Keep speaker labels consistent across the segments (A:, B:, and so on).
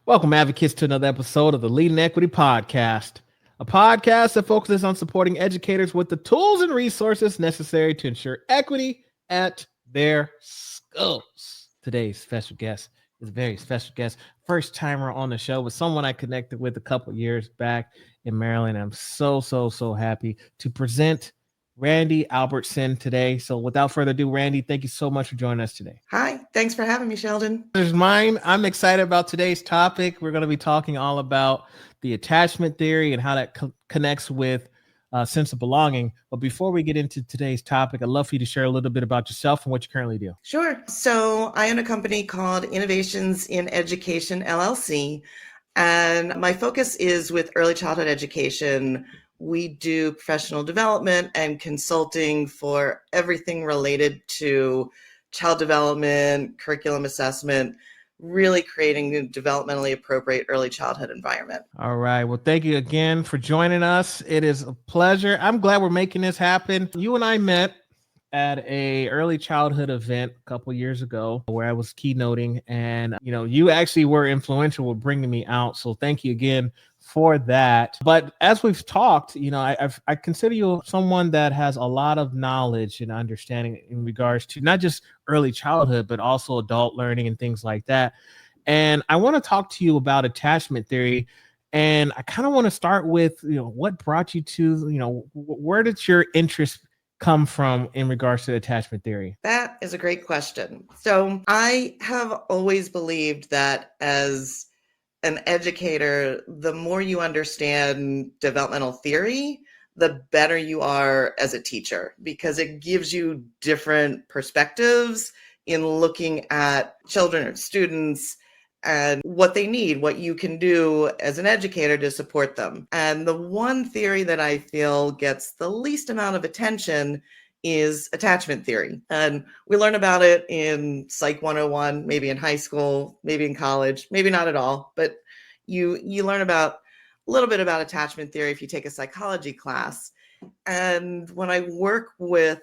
A: Welcome, advocates, to another episode of the Leading Equity Podcast, a podcast that focuses on supporting educators with the tools and resources necessary to ensure equity at their schools. Today's special guest is a very special guest, first timer on the show, with someone I connected with a couple years back in Maryland. I'm so happy to present Randi Albertsen today. So without further ado, Randi, thank you so much for joining us today.
B: Hi, thanks for having me, Sheldon.
A: There's mine. I'm excited about today's topic. We're going to be talking all about the attachment theory and how that connects with sense of belonging. But before we get into today's topic, I'd love for you to share a little bit about yourself and what you currently do.
B: Sure. So I own a company called Innovations in Education, LLC, and my focus is with early childhood education. We do professional development and consulting for everything related to child development, curriculum assessment, really creating a developmentally appropriate early childhood environment.
A: All right. Well, thank you again for joining us. It is a pleasure. I'm glad we're making this happen. You and I met at a early childhood event a couple years ago where I was keynoting, and you actually were influential with bringing me out. So thank you again for that. But as we've talked, I consider you someone that has a lot of knowledge and understanding in regards to not just early childhood, but also adult learning and things like that. And I want to talk to you about attachment theory. And I kind of want to start with, what brought you to, where did your interest come from in regards to attachment theory?
B: That is a great question. So I have always believed that as an educator, the more you understand developmental theory, the better you are as a teacher, because it gives you different perspectives in looking at children or students and what they need, what you can do as an educator to support them. And the one theory that I feel gets the least amount of attention is attachment theory. And we learn about it in Psych 101, maybe in high school, maybe in college, maybe not at all, but you learn about a little bit about attachment theory if you take a psychology class. And when I work with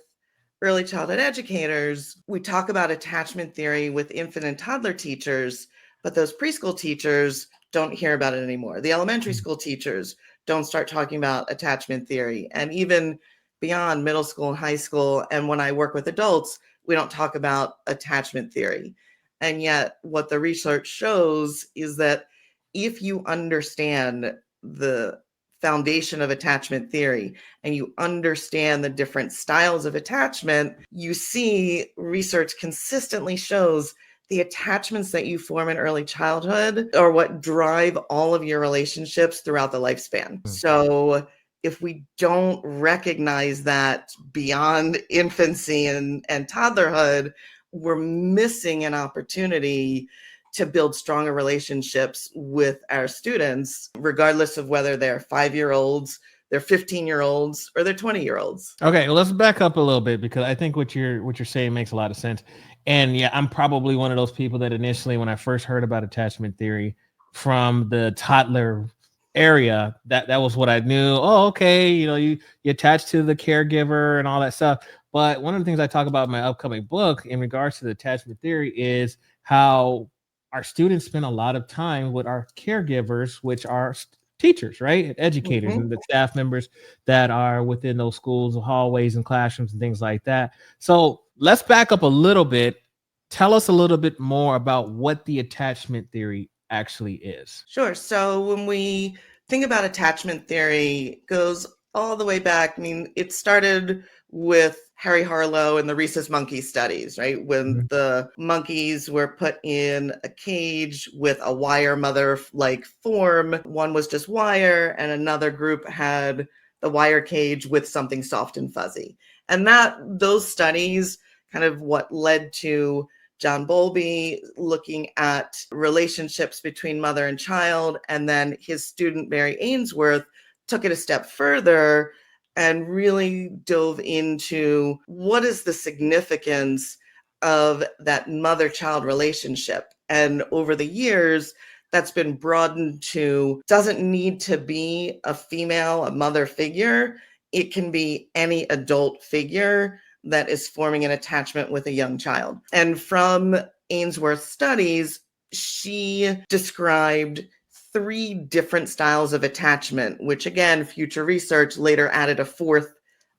B: early childhood educators, we talk about attachment theory with infant and toddler teachers, but those preschool teachers don't hear about it anymore. The elementary school teachers don't start talking about attachment theory. And even beyond middle school and high school, and when I work with adults, we don't talk about attachment theory. And yet what the research shows is that if you understand the foundation of attachment theory and you understand the different styles of attachment, you see research consistently shows the attachments that you form in early childhood are what drive all of your relationships throughout the lifespan. So if we don't recognize that beyond infancy and toddlerhood, we're missing an opportunity to build stronger relationships with our students, regardless of whether they're 5-year-olds, they're 15-year-olds, or they're 20-year-olds.
A: Okay, well, let's back up a little bit, because I think what you're saying makes a lot of sense. And yeah, I'm probably one of those people that initially, when I first heard about attachment theory from the toddler area, that was what I knew. Oh, okay, you attach to the caregiver and all that stuff. But one of the things I talk about in my upcoming book in regards to the attachment theory is how our students spend a lot of time with our caregivers, which are teachers, right? Educators and the staff members that are within those schools, hallways and classrooms and things like that. So let's back up a little bit. Tell us a little bit more about what the attachment theory actually is.
B: Sure. So when we think about attachment theory, it goes all the way back. I mean, it started with Harry Harlow and the rhesus monkey studies, right? When the monkeys were put in a cage with a wire mother-like form, one was just wire and another group had the wire cage with something soft and fuzzy. And those studies kind of what led to John Bowlby looking at relationships between mother and child, and then his student Mary Ainsworth took it a step further and really dove into what is the significance of that mother-child relationship. And over the years, that's been broadened to doesn't need to be a mother figure. It can be any adult figure that is forming an attachment with a young child. And from Ainsworth's studies, she described 3 different styles of attachment, which again, future research later added a 4th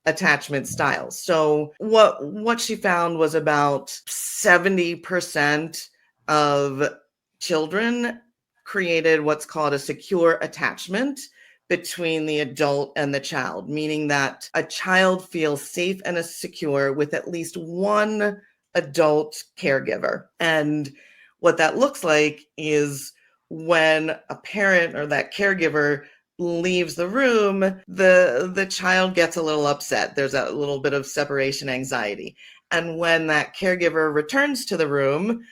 B: attachment style. So what she found was about 70% of children created what's called a secure attachment between the adult and the child, meaning that a child feels safe and secure with at least one adult caregiver. And what that looks like is when a parent or that caregiver leaves the room, the child gets a little upset. There's a little bit of separation anxiety. And when that caregiver returns to the room,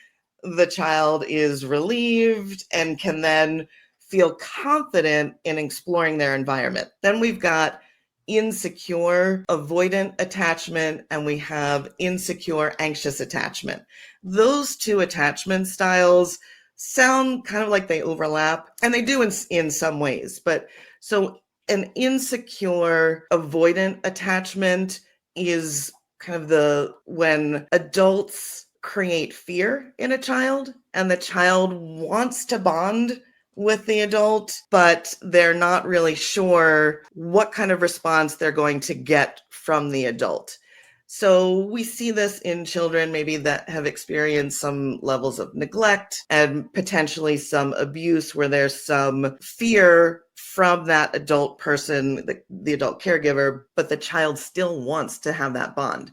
B: the child is relieved and can then feel confident in exploring their environment. Then we've got insecure avoidant attachment, and we have insecure anxious attachment. Those 2 attachment styles sound kind of like they overlap, and they do in some ways. But so an insecure avoidant attachment is kind of when adults create fear in a child and the child wants to bond with the adult, but they're not really sure what kind of response they're going to get from the adult. So we see this in children maybe that have experienced some levels of neglect and potentially some abuse where there's some fear from that adult person, the adult caregiver, but the child still wants to have that bond.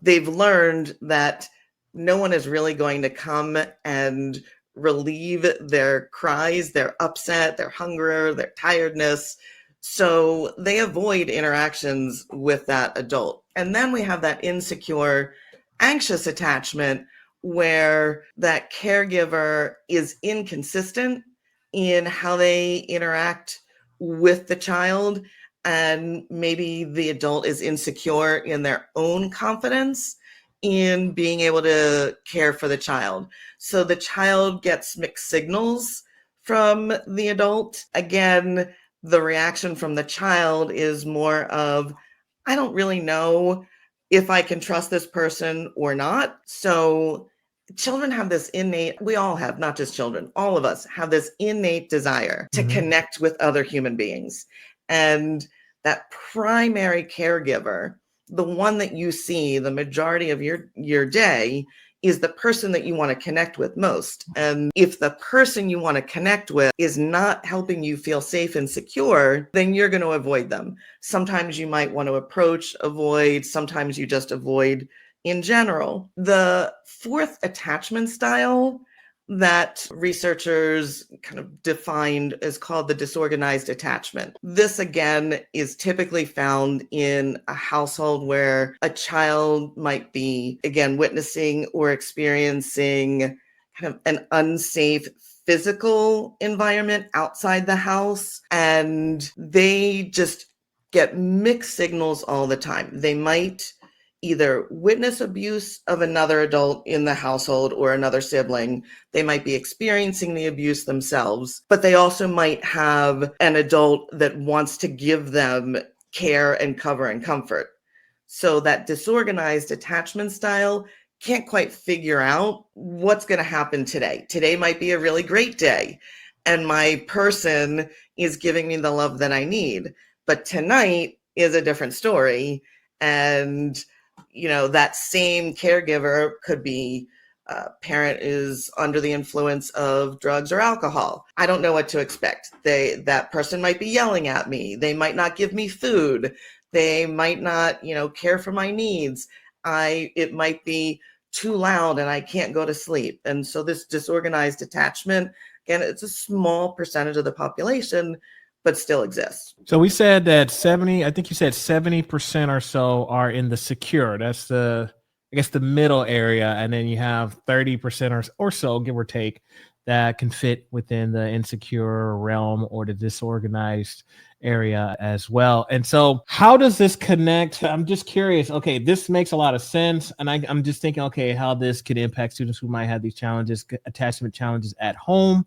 B: They've learned that no one is really going to come and relieve their cries, their upset, their hunger, their tiredness. So they avoid interactions with that adult. And then we have that insecure, anxious attachment where that caregiver is inconsistent in how they interact with the child. And maybe the adult is insecure in their own confidence in being able to care for the child. So the child gets mixed signals from the adult. Again, the reaction from the child is more of, I don't really know if I can trust this person or not. So children have this innate, we all have, not just children, all of us have this innate desire to connect with other human beings. And that primary caregiver, the one that you see the majority of your day, is the person that you want to connect with most. And if the person you want to connect with is not helping you feel safe and secure, then you're going to avoid them. Sometimes you might want to approach, avoid, sometimes you just avoid in general. The 4th attachment style that researchers kind of defined is called the disorganized attachment. This, again, is typically found in a household where a child might be, again, witnessing or experiencing kind of an unsafe physical environment outside the house, and they just get mixed signals all the time. They might either witness abuse of another adult in the household or another sibling. They might be experiencing the abuse themselves, but they also might have an adult that wants to give them care and cover and comfort. So that disorganized attachment style can't quite figure out what's going to happen today. Today might be a really great day, and my person is giving me the love that I need. But tonight is a different story. And that same caregiver could be parent is under the influence of drugs or alcohol. I don't know what to expect. That person might be yelling at me. They might not give me food. They might not, care for my needs. It might be too loud and I can't go to sleep. And so this disorganized attachment, again, it's a small percentage of the population, but still exists.
A: So we said that 70, I think you said 70% or so are in the secure. That's the middle area. And then you have 30% or so, give or take, that can fit within the insecure realm or the disorganized area as well. And so how does this connect? I'm just curious. Okay, this makes a lot of sense. And I'm just thinking, okay, how this could impact students who might have these challenges, attachment challenges at home,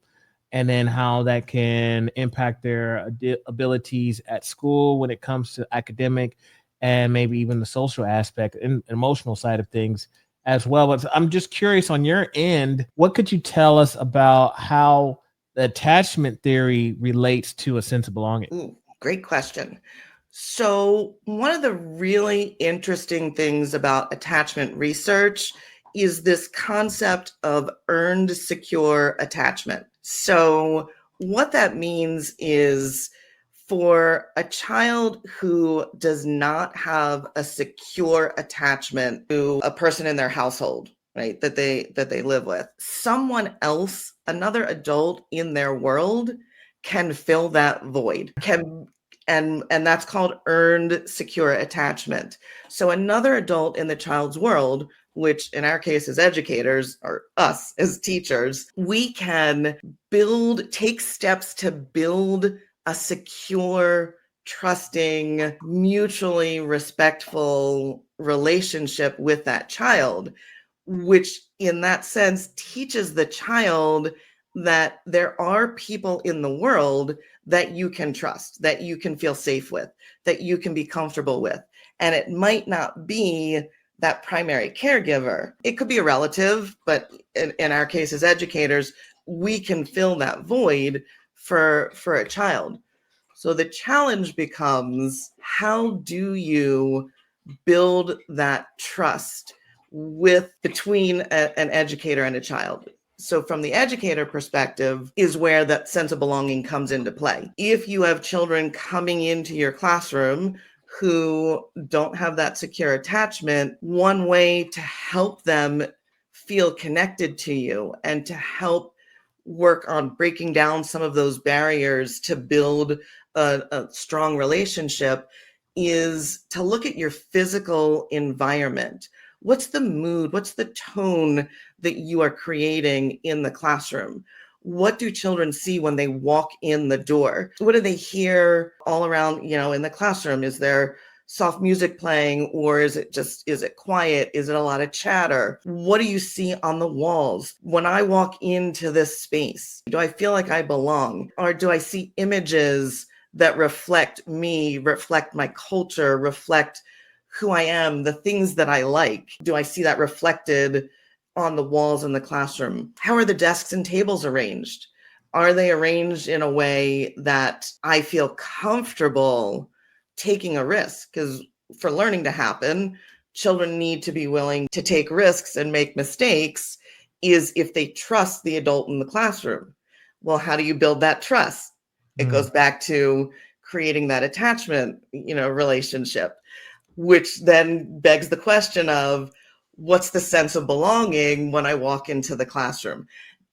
A: and then how that can impact their abilities at school when it comes to academic and maybe even the social aspect and emotional side of things as well. But I'm just curious on your end, what could you tell us about how the attachment theory relates to a sense of belonging?
B: Ooh, great question. So, one of the really interesting things about attachment research is this concept of earned secure attachment. So, what that means is for a child who does not have a secure attachment to a person in their household, right, that they live with, someone else, another adult in their world, can fill that void, can and that's called earned secure attachment. So another adult in the child's world, which in our case is educators or us as teachers, we can take steps to build a secure, trusting, mutually respectful relationship with that child, which in that sense teaches the child that there are people in the world that you can trust, that you can feel safe with, that you can be comfortable with. And it might not be that primary caregiver. It could be a relative, but in our case as educators, we can fill that void for a child. So the challenge becomes, how do you build that trust between an educator and a child? So from the educator perspective is where that sense of belonging comes into play. If you have children coming into your classroom who don't have that secure attachment, one way to help them feel connected to you and to help work on breaking down some of those barriers to build a strong relationship is to look at your physical environment. What's the mood? What's the tone that you are creating in the classroom? What do children see when they walk in the door? What do they hear all around, in the classroom? Is there soft music playing, or is it quiet? Is it a lot of chatter? What do you see on the walls? When I walk into this space, do I feel like I belong? Or do I see images that reflect me, reflect my culture, reflect who I am, the things that I like? Do I see that reflected on the walls in the classroom? How are the desks and tables arranged? Are they arranged in a way that I feel comfortable taking a risk? Because for learning to happen, children need to be willing to take risks and make mistakes, is if they trust the adult in the classroom. Well, how do you build that trust? It goes back to creating that attachment, relationship, which then begs the question of, what's the sense of belonging when I walk into the classroom?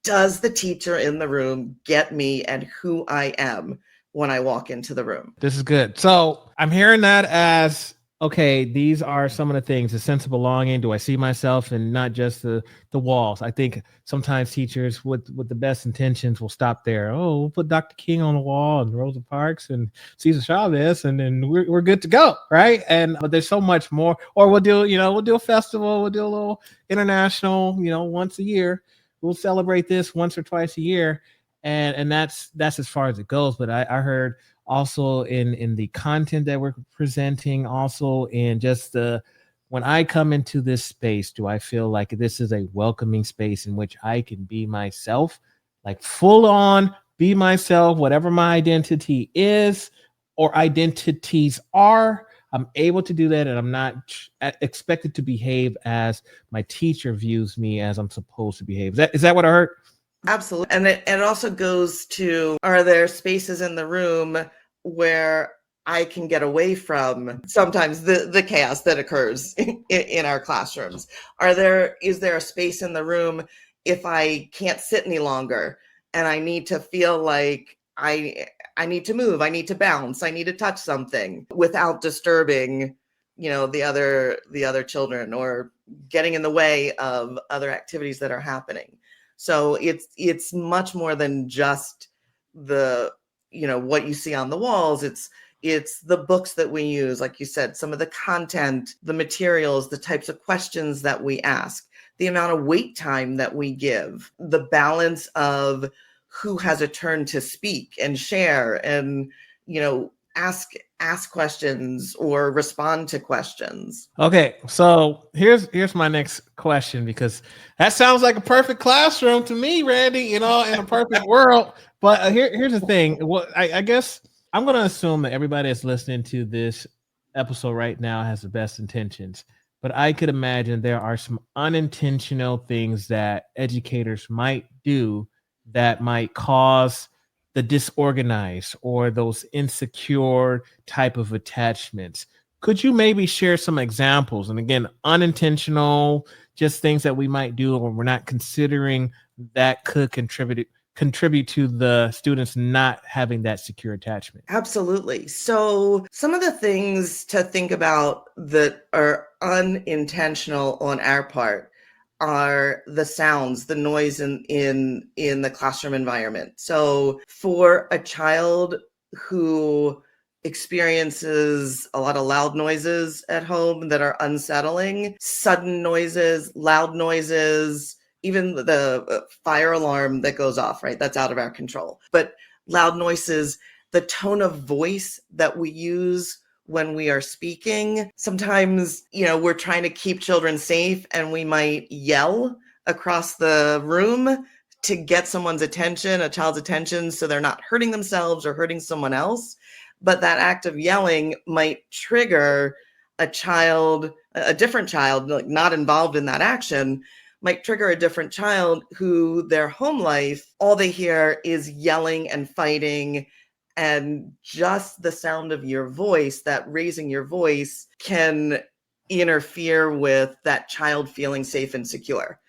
B: Does the teacher in the room get me and who I am when I walk into the room?
A: This is good. So I'm hearing that as, okay, these are some of the things: the sense of belonging. Do I see myself and not just the walls? I think sometimes teachers with the best intentions will stop there. Oh, we'll put Dr. King on the wall and Rosa Parks and Cesar Chavez, and then we're good to go, right? And but there's so much more. Or we'll do a festival, we'll do a little international, once a year. We'll celebrate this once or twice a year, and that's as far as it goes. But I heard also in the content that we're presenting, also in just the, when I come into this space, do I feel like this is a welcoming space in which I can be myself, like full on be myself, whatever my identity is or identities are. I'm able to do that, and I'm not expected to behave as my teacher views me as I'm supposed to behave. Is that what I heard?
B: Absolutely. And it also goes to, are there spaces in the room where I can get away from sometimes the chaos that occurs in our classrooms? Is there a space in the room if I can't sit any longer and I need to feel like I need to move, I need to bounce, I need to touch something without disturbing, the other children or getting in the way of other activities that are happening? So it's much more than just the, what you see on the walls. It's the books that we use, like you said, some of the content, the materials, the types of questions that we ask, the amount of wait time that we give, the balance of who has a turn to speak and share, and ask questions or respond to questions.
A: Okay, so here's my next question, because that sounds like a perfect classroom to me, Randy. You know, in a perfect world. But here's the thing. Well, I guess I'm going to assume that everybody that's listening to this episode right now has the best intentions. But I could imagine there are some unintentional things that educators might do that might cause the disorganized or those insecure type of attachments. Could you maybe share some examples? And again, unintentional, just things that we might do when we're not considering that could contribute to the students not having that secure attachment.
B: Absolutely. So some of the things to think about that are unintentional on our part are the sounds, the noise in the classroom environment. So for a child who experiences a lot of loud noises at home that are unsettling, sudden noises, loud noises, even the fire alarm that goes off, right? That's out of our control. But loud noises, the tone of voice that we use when we are speaking. Sometimes, we're trying to keep children safe and we might yell across the room to get someone's attention, a child's attention, so they're not hurting themselves or hurting someone else. But that act of yelling might trigger a different child, like not involved in that action, might trigger a different child who their home life, all they hear is yelling and fighting. And just the sound of your voice, that raising your voice, can interfere with that child feeling safe and secure.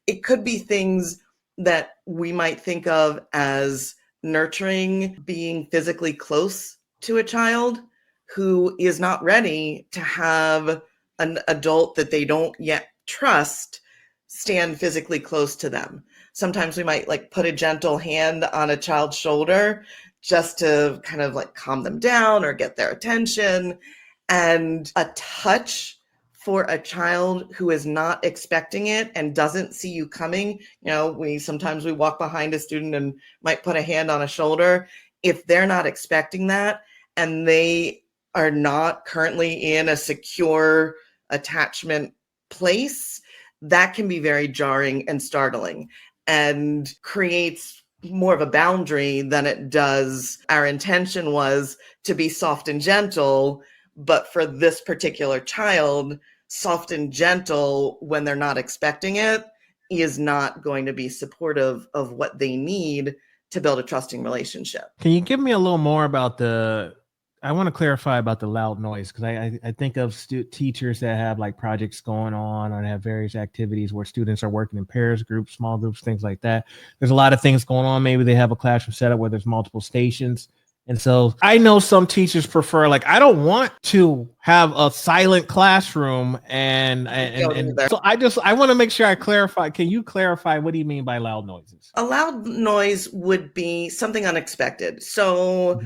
B: It could be things that we might think of as nurturing, being physically close to a child who is not ready to have an adult that they don't yet trust stand physically close to them. Sometimes we might put a gentle hand on a child's shoulder just to kind of calm them down or get their attention. And a touch for a child who is not expecting it and doesn't see you coming. Sometimes we walk behind a student and might put a hand on a shoulder. If they're not expecting that and they are not currently in a secure attachment place, that can be very jarring and startling and creates more of a boundary than it does. Our intention was to be soft and gentle, but for this particular child, soft and gentle when they're not expecting it is not going to be supportive of what they need to build a trusting relationship.
A: Can you give me a little more about I want to clarify about the loud noise, because I think of teachers that have projects going on or have various activities where students are working in pairs, groups, small groups, things like that. There's a lot of things going on. Maybe they have a classroom setup where there's multiple stations. And so I know some teachers prefer, I don't want to have a silent classroom. And so I want to make sure I clarify. Can you clarify, what do you mean by loud noises?
B: A loud noise would be something unexpected. So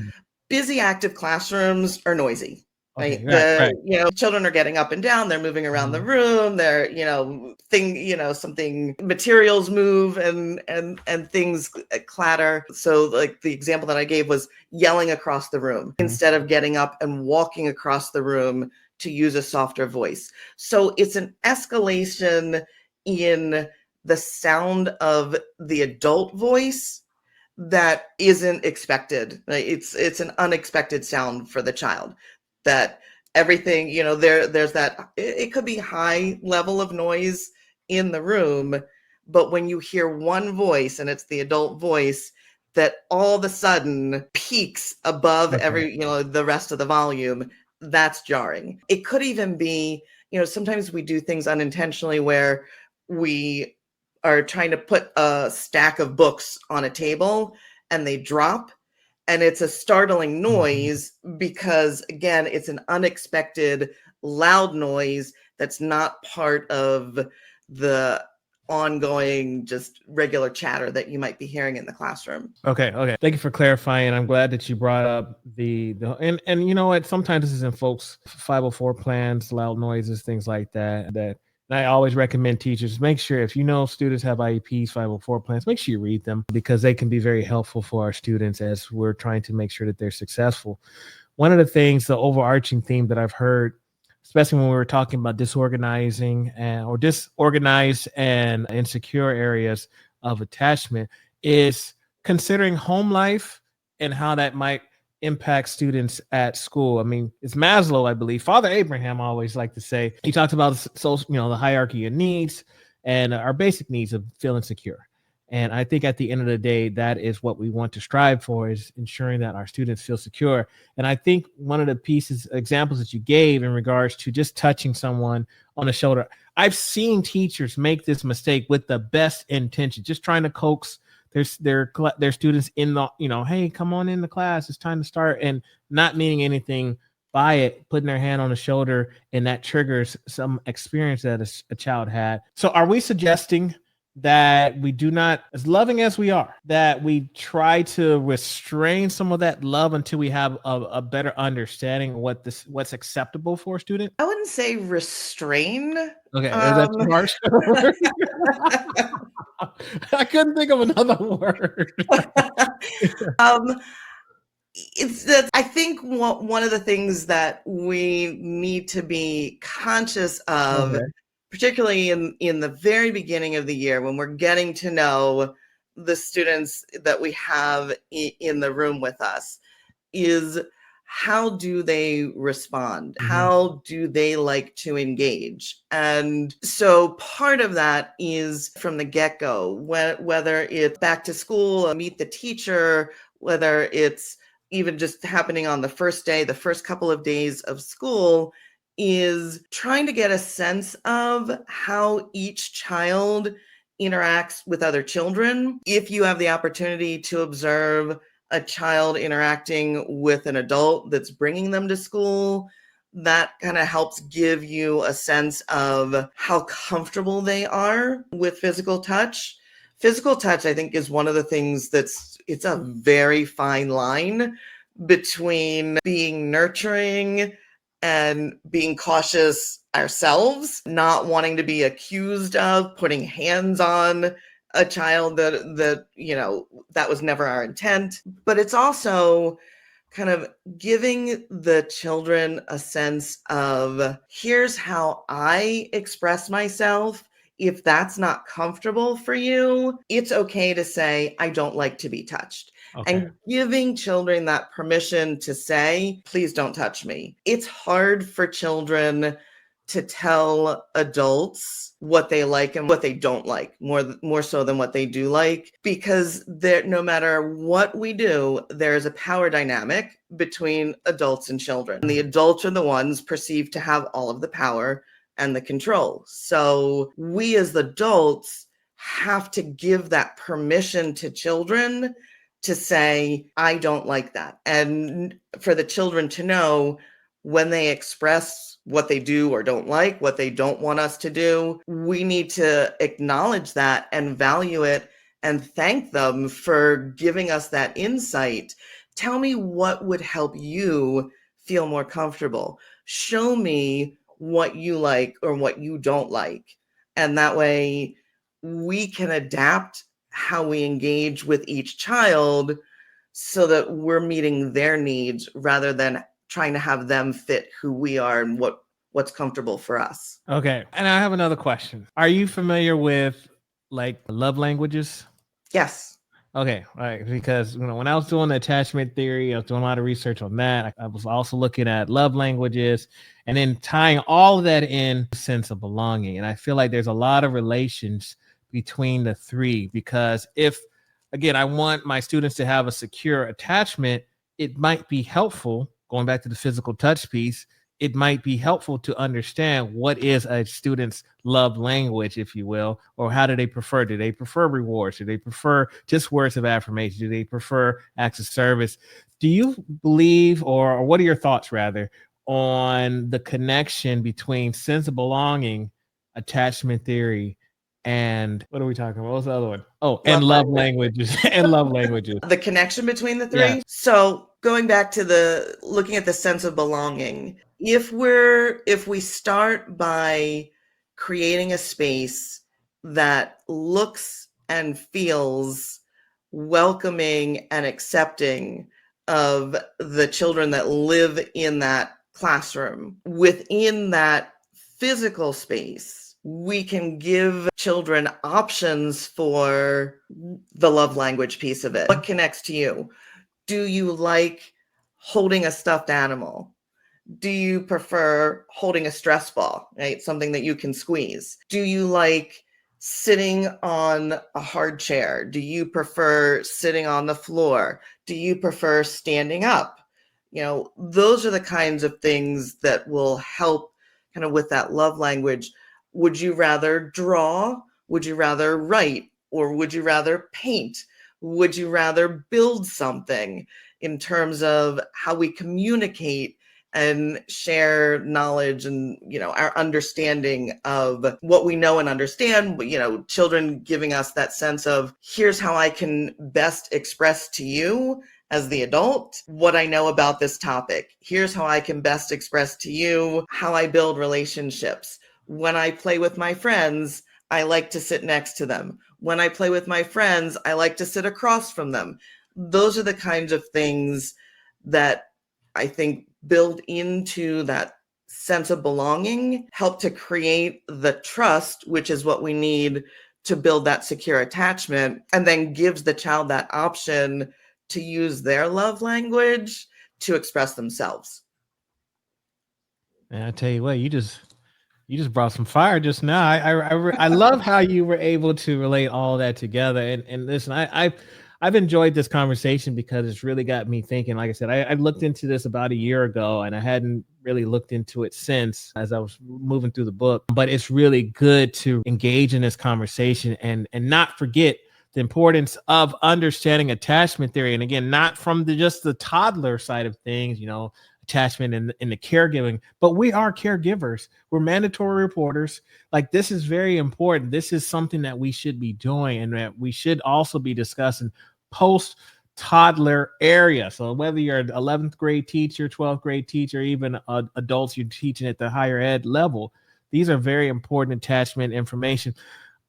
B: busy, active classrooms are noisy. Right.
A: Right.
B: Children are getting up and down, they're moving around the room, they're, something materials move and things clatter. So the example that I gave was yelling across the room instead of getting up and walking across the room to use a softer voice. So it's an escalation in the sound of the adult voice that isn't expected. It's an unexpected sound for the child. That everything, there's that, it could be high level of noise in the room, but when you hear one voice and it's the adult voice, that all of a sudden peaks above the rest of the volume, that's jarring. It could even be, sometimes we do things unintentionally where we are trying to put a stack of books on a table and they drop. And it's a startling noise because, again, it's an unexpected loud noise that's not part of the ongoing, just regular chatter that you might be hearing in the classroom.
A: Okay. Thank you for clarifying. I'm glad that you brought up and you know what? Sometimes this is in folks' 504 plans, loud noises, things like that. And I always recommend teachers, make sure if students have IEPs, 504 plans, make sure you read them, because they can be very helpful for our students as we're trying to make sure that they're successful. one of the things, the overarching theme that I've heard, especially when we were talking about disorganizing or disorganized and insecure areas of attachment, is considering home life and how that might impact students at school. I mean, it's Maslow, I believe. Father Abraham always liked to say, he talks about the hierarchy of needs and our basic needs of feeling secure. And I think at the end of the day, that is what we want to strive for, is ensuring that our students feel secure. And I think one of the examples that you gave in regards to just touching someone on the shoulder, I've seen teachers make this mistake with the best intention, just trying to coax their students in the, hey, come on in the class, it's time to start, and not meaning anything by it, putting their hand on the shoulder, and that triggers some experience that a child had. So are we suggesting that we do not, as loving as we are, that we try to restrain some of that love until we have a better understanding of what's acceptable for a student?
B: I wouldn't say restrain.
A: Okay, is that too harsh? I couldn't think of another word.
B: It's that I think one of the things that we need to be conscious of,
A: Okay.
B: particularly in the very beginning of the year, when we're getting to know the students that we have in the room with us, is how do they respond?
A: Mhm.
B: How do they like to engage? And so part of that is from the get-go, whether it's back to school, meet the teacher, whether it's even just happening on the first day, the first couple of days of school, is trying to get a sense of how each child interacts with other children. If you have the opportunity to observe a child interacting with an adult that's bringing them to school, that kind of helps give you a sense of how comfortable they are with physical touch. Physical touch, I think, is one of the things it's a very fine line between being nurturing and being cautious ourselves, not wanting to be accused of putting hands on a child that was never our intent. But it's also kind of giving the children a sense of, here's how I express myself. If that's not comfortable for you, it's okay to say, I don't like to be touched.
A: Okay.
B: And giving children that permission to say, please don't touch me. It's hard for children to tell adults what they like and what they don't like, more so than what they do like, because no matter what we do, there's a power dynamic between adults and children. And the adults are the ones perceived to have all of the power and the control. So we as adults have to give that permission to children to say, I don't like that. And for the children to know when they express what they do or don't like, what they don't want us to do, we need to acknowledge that and value it and thank them for giving us that insight. Tell me what would help you feel more comfortable. Show me what you like or what you don't like. And that way we can adapt how we engage with each child so that we're meeting their needs rather than trying to have them fit who we are and what's comfortable for us.
A: Okay. And I have another question. Are you familiar with like love languages?
B: Yes.
A: Okay, right. Because when I was doing the attachment theory, I was doing a lot of research on that. I was also looking at love languages and then tying all of that in sense of belonging. And I feel like there's a lot of relations between the three, because if, again, I want my students to have a secure attachment, it might be helpful, going back to the physical touch piece, it might be helpful to understand what is a student's love language, if you will, or how do they prefer? Do they prefer rewards? Do they prefer just words of affirmation? Do they prefer acts of service? Do you believe, or what are your thoughts rather, on the connection between sense of belonging, attachment theory, and what are we talking about? What's the other one? Oh, and love languages and love languages.
B: The connection between the three.
A: Yeah.
B: So going back to looking at the sense of belonging, if we start by creating a space that looks and feels welcoming and accepting of the children that live in that classroom. Within that physical space, we can give children options for the love language piece of it. What connects to you? Do you like holding a stuffed animal? Do you prefer holding a stress ball, right? Something that you can squeeze. Do you like sitting on a hard chair? Do you prefer sitting on the floor? Do you prefer standing up? Those are the kinds of things that will help kind of with that love language. Would you rather draw? Would you rather write? Or would you rather paint? Would you rather build something in terms of how we communicate and share knowledge and our understanding of what we know and understand? Children giving us that sense of, here's how I can best express to you as the adult what I know about this topic. Here's how I can best express to you how I build relationships. When I play with my friends, I like to sit next to them. When I play with my friends, I like to sit across from them. Those are the kinds of things that I think build into that sense of belonging, help to create the trust, which is what we need to build that secure attachment, and then gives the child that option to use their love language to express themselves.
A: And I tell you what, you just brought some fire just now. I love how you were able to relate all that together. And listen, I've enjoyed this conversation because it's really got me thinking. Like I said, I looked into this about a year ago, and I hadn't really looked into it since as I was moving through the book. But it's really good to engage in this conversation and not forget the importance of understanding attachment theory. And again, not from just the toddler side of things, attachment in the caregiving, but we are caregivers. We're mandatory reporters. Like, this is very important. This is something that we should be doing, and that we should also be discussing post toddler area. So whether you're an 11th grade teacher, 12th grade teacher, even adults you're teaching at the higher ed level, these are very important attachment information.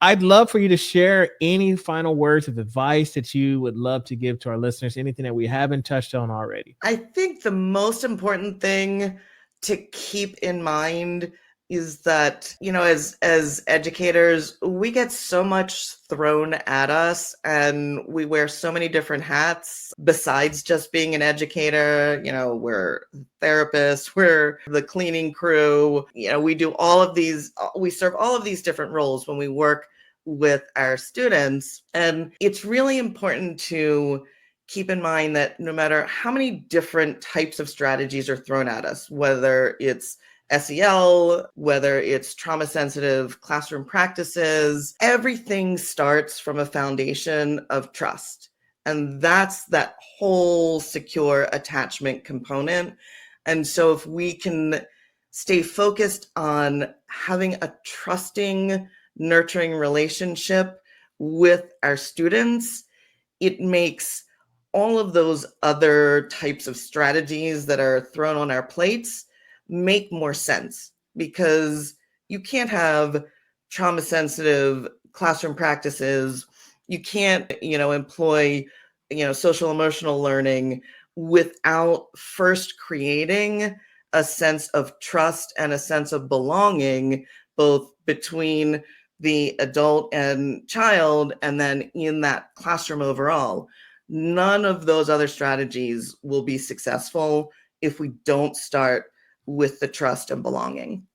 A: I'd love for you to share any final words of advice that you would love to give to our listeners, anything that we haven't touched on already.
B: I think the most important thing to keep in mind is that, as educators, we get so much thrown at us, and we wear so many different hats besides just being an educator. We're therapists, we're the cleaning crew, we do all of these, we serve all of these different roles when we work with our students. And it's really important to keep in mind that no matter how many different types of strategies are thrown at us, whether it's SEL, whether it's trauma sensitive classroom practices, everything starts from a foundation of trust. And that's that whole secure attachment component. And so if we can stay focused on having a trusting, nurturing relationship with our students, it makes all of those other types of strategies that are thrown on our plates make more sense, because you can't have trauma sensitive classroom practices. You can't, employ, social emotional learning without first creating a sense of trust and a sense of belonging, both between the adult and child, and then in that classroom overall. None of those other strategies will be successful if we don't start with the trust and belonging.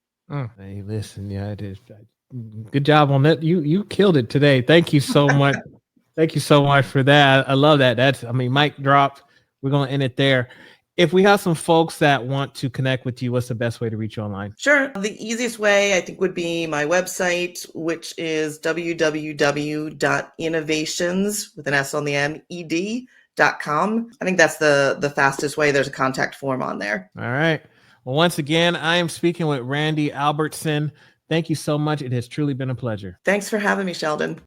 A: Hey, listen, yeah, it is. Good job on that. You killed it today. Thank you so much. Thank you so much for that. I love that. Mic drop. We're going to end it there. If we have some folks that want to connect with you, what's the best way to reach you online?
B: Sure. The easiest way, I think, would be my website, which is www.innovations with an S on the end, ed.com. I think that's the fastest way. There's a contact form on there.
A: All right. Well, once again, I am speaking with Randi Albertsen. Thank you so much. It has truly been a pleasure.
B: Thanks for having me, Sheldon.